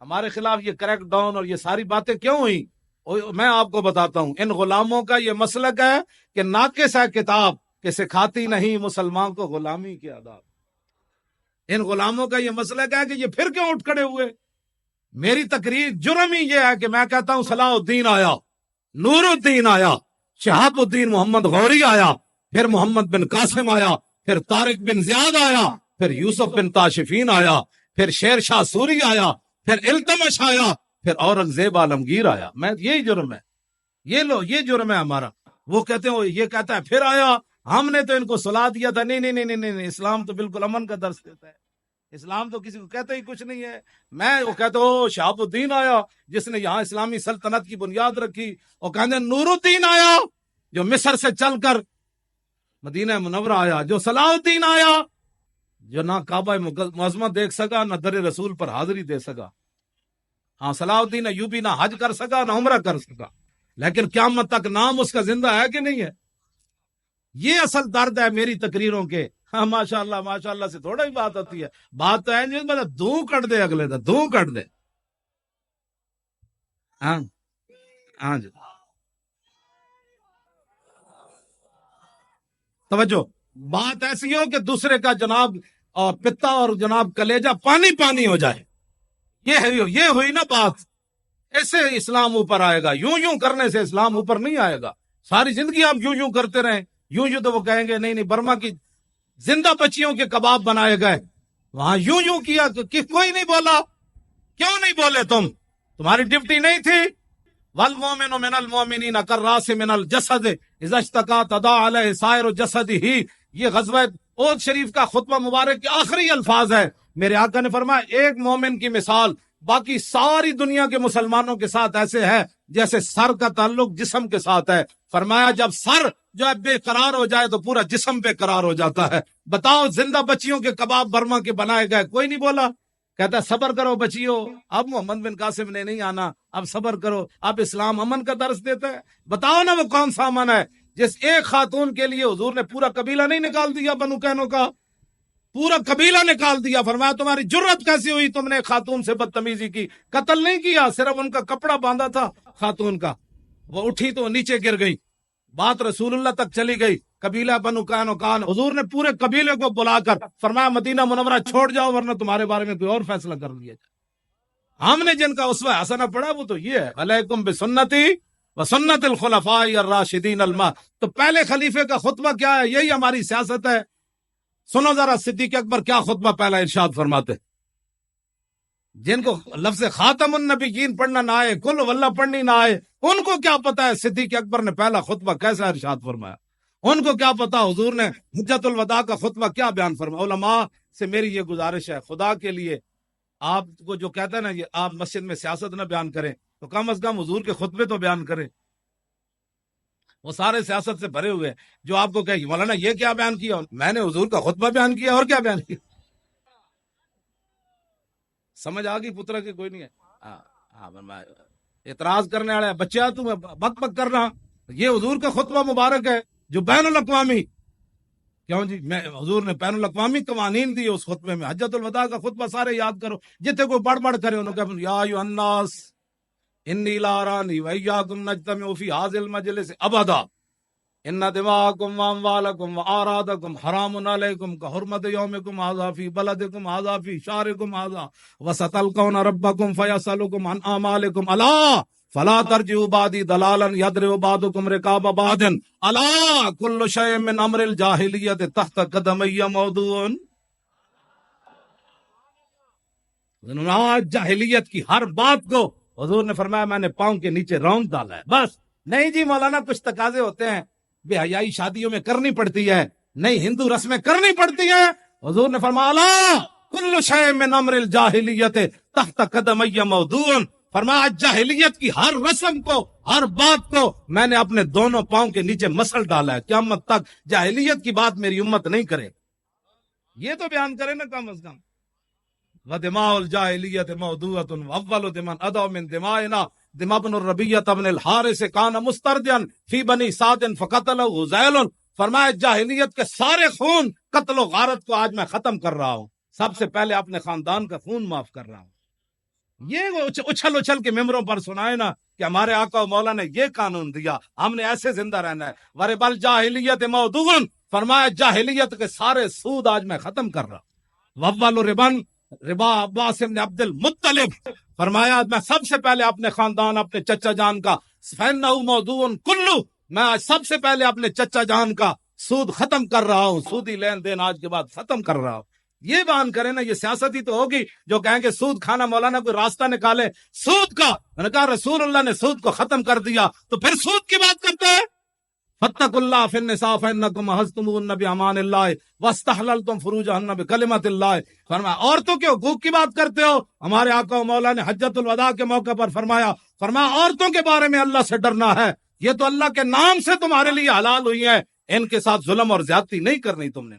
ہمارے خلاف یہ کریک ڈاؤن اور یہ ساری باتیں کیوں ہوئی؟ میں آپ کو بتاتا ہوں، ان غلاموں کا یہ مسلک ہے کہ ناقص ہے کتاب کہ سکھاتی نہیں مسلمان کو غلامی کے آداب۔ ان غلاموں کا یہ مسلک ہے کہ یہ پھر کیوں اٹھ کھڑے ہوئے؟ میری تقریر جرم ہی یہ ہے کہ میں کہتا ہوں صلاح الدین آیا، نور الدین آیا، شہاب الدین محمد غوری آیا، پھر محمد بن قاسم آیا، پھر طارق بن زیاد آیا، پھر یوسف بن تاشفین آیا، پھر شیر شاہ سوری آیا، پھر التمش آیا، پھر اورنگزیب عالمگیر آیا۔ میں یہی جرم ہے، یہ جرم ہے ہمارا۔ وہ کہتے ہیں، یہ کہتا ہے پھر آیا، ہم نے تو ان کو صلاح دیا تھا۔ نہیں نہیں نہیں نہیں نہیں، اسلام تو بالکل امن کا درس دیتا ہے، اسلام تو کسی کو کہتا ہی کچھ نہیں ہے۔ میں وہ کہتا ہوں شہاب الدین آیا جس نے یہاں اسلامی سلطنت کی بنیاد رکھی، اور کہتے ہیں نور الدین آیا جو مصر سے چل کر مدینہ منورہ آیا، جو صلاح الدین آیا جو نہ کعبہ معظمہ دیکھ سکا، نہ در رسول پر حاضری دے سکا۔ ہاں، صلاح الدین ایوبی نہ حج کر سکا نہ عمرہ کر سکا، لیکن قیامت تک نام اس کا زندہ ہے کہ نہیں ہے؟ یہ اصل درد ہے میری تقریروں کے۔ ہاں ماشاء اللہ سے تھوڑا ہی بات ہوتی ہے، بات تو ہے جس میں دوں کٹ دے، اگلے دا دوں کٹ دے۔ ہاں جی، توجہ، بات ایسی ہو کہ دوسرے کا جناب اور پتا اور جناب کلیجہ پانی پانی ہو جائے، یہ ہوئی نا بات۔ ایسے اسلام اوپر آئے گا، یوں کرنے سے اسلام اوپر نہیں آئے گا۔ ساری زندگی آپ یوں کرتے رہیں، یوں تو وہ کہیں گے نہیں برما کی زندہ بچیوں کے کباب بنائے گئے، وہاں یوں کیا کہ کوئی نہیں بولا۔ کیوں نہیں بولے؟ تمہاری ڈپٹی نہیں تھی؟ والمؤمن من المؤمنین کالراس من الجسد اذا اشتکا تداعی علیہ سائر جسدہ۔ یہ غزوہ احد شریف کا خطبہ مبارک کے آخری الفاظ ہے۔ میرے آقا نے فرمایا ایک مومن کی مثال باقی ساری دنیا کے مسلمانوں کے ساتھ ایسے ہے جیسے سر کا تعلق جسم کے ساتھ ہے۔ فرمایا جب سر جو ہے بے قرار ہو جائے تو پورا جسم بے قرار ہو جاتا ہے۔ بتاؤ، زندہ بچیوں کے کباب برما کے بنائے گئے، کوئی نہیں بولا۔ کہتا ہے صبر کرو بچیو، اب محمد بن قاسم نے نہیں آنا، اب صبر کرو، اب اسلام امن کا درس دیتا ہے۔ بتاؤ نا وہ کون سا امن ہے جس ایک خاتون کے لیے حضور نے پورا قبیلہ نہیں نکال دیا؟ بنو کینو کا پورا قبیلہ نکال دیا۔ فرمایا تمہاری جرت کیسی ہوئی، تم نے خاتون سے بدتمیزی کی؟ قتل نہیں کیا، صرف ان کا کپڑا باندھا تھا خاتون کا، وہ اٹھی تو نیچے گر گئی، بات رسول اللہ تک چلی گئی۔ قبیلہ بنو قینقاع، حضور نے پورے قبیلے کو بلا کر فرمایا مدینہ منورہ چھوڑ جاؤ ورنہ تمہارے بارے میں کوئی اور فیصلہ کر لیا جائے۔ ہم نے جن کا اسوہ حسنہ پڑھا وہ تو یہ ہے، علیکم بسنتی وسنت الخلفاء الراشدین تو پہلے خلیفے کا خطبہ کیا ہے؟ یہی ہماری سیاست ہے۔ سنو ذرا صدیق اکبر کیا خطبہ پہلا ارشاد فرماتے، جن کو لفظ خاتم النبیین پڑھنا نہ آئے، کل واللہ پڑھنی نہ آئے، ان کو کیا پتا ہے صدیق اکبر نے پہلا خطبہ کیسا ارشاد فرمایا؟ ان کو کیا پتا حضور نے حجت الوداع کا خطبہ کیا بیان فرمایا؟ علماء سے میری یہ گزارش ہے، خدا کے لیے آپ کو جو کہتا ہے نا یہ آپ مسجد میں سیاست نہ بیان کریں تو کم از کم حضور کے خطبے تو بیان کریں۔ وہ سارے سیاست سے بھرے ہوئے جو آپ کو کہے مولانا یہ کیا بیان کیا؟ میں نے حضور کا خطبہ بیان کیا، اور کیا بیان کیا؟ سمجھ آ گئی پترا کی کوئی نہیں ہے؟ اعتراض کرنے والے بچہ تم بک بک کر رہا، یہ حضور کا خطبہ مبارک ہے جو بین الاقوامی، کیوں جی میں حضور نے بین الاقوامی قوانین دی اس خطبے میں۔ حجت الوداع کا خطبہ سارے یاد کرو، جتنے کوئی بڑھ بڑھ کرے انہوں نے یا ایھا الناس انی لا ارانی وایاکم نجتمع فی ھذا المجلس ابدا ان دماءکم واموالکم واعراضکم حرام علیکم کحرمت یومکم ھذا فی بلدکم ھذا فی شہرکم ھذا وستلقون ربکم فیسألکم عن اعمالکم الا فلا ترجعوا بعدی ضلالا یضرب بعضکم رقاب بعض الا کل شیء من امر الجاہلیت تحت قدمی موضوع۔ جاہلیت کی ہر بات کو حضور نے فرمایا میں نے پاؤں کے نیچے رونق ڈالا ہے۔ بس نہیں جی مولانا کچھ تقاضے ہوتے ہیں، بے حیائی شادیوں میں کرنی پڑتی ہے، نہیں ہندو رسمیں کرنی پڑتی ہیں۔ حضور نے فرمایا لا کل شیء من امر الجاہلیت تحت قدمی موضوع، فرمایا جاہلیت کی ہر رسم کو، ہر بات کو میں نے اپنے دونوں پاؤں کے نیچے مسل ڈالا ہے، قیامت تک جاہلیت کی بات میری امت نہیں کرے۔ یہ تو بیان کرے نا کم از کم۔ وَدِمَاءُ الْجَاهِلِيَّةِ مَوْضُوعَةٌ وَأَوَّلُ دِمَنْ أَدْعَوْا مِنْ دِمَائِنَا دِمَاءُ بْنُ الرَّبِيعَةَ بْنِ الْحَارِثِ كَانَ مُسْتَرْدِيًا فِي بَنِي سَعْدٍ فَقَتَلَهُ غُزَيْلٌ۔ فرمایا جاہلیت کے سارے خون قتل و غارت کو آج میں ختم کر رہا ہوں، سب سے پہلے اپنے خاندان کا خون معاف کر رہا ہوں۔ یہ وہ اچھل اچھل کے ممبروں پر سنائے نا کہ ہمارے آقا و مولا نے یہ قانون دیا، ہم نے ایسے زندہ رہنا ہے۔ وربل جاہلیت موضوعن، فرمایا جاہلیت کے سارے سود آج میں ختم کر رہا ہوں۔ وول ربن ربا عباس بن عبد المطلب، فرمایا میں سب سے پہلے اپنے خاندان، اپنے چچا جان کا فإنہ موضوع کلو، میں آج سب سے پہلے اپنے چچا جان کا سود ختم کر رہا ہوں، سودی لین دین آج کے بعد ختم کر رہا ہوں۔ یہ بیان کرے نا، یہ سیاست ہی تو ہوگی جو کہیں کہ سود کھانا، مولانا کوئی راستہ نکالے سود کا۔ میں نے کہا رسول اللہ نے سود کو ختم کر دیا تو پھر سود کی بات کرتے ہیں۔ فاتقوا اللہ فی النساء فانکم اخذتموهن بامان اللہ واستحللتم فروجهن بکلمۃ اللہ۔ فرمایا عورتوں کے حقوق کی بات کرتے ہو، ہمارے آقا و مولا نے حجۃ الوداع کے موقع پر فرمایا عورتوں کے بارے میں اللہ سے ڈرنا ہے، یہ تو اللہ کے نام سے تمہارے لیے حلال ہوئی ہے، ان کے ساتھ ظلم اور زیادتی نہیں کرنی تم نے۔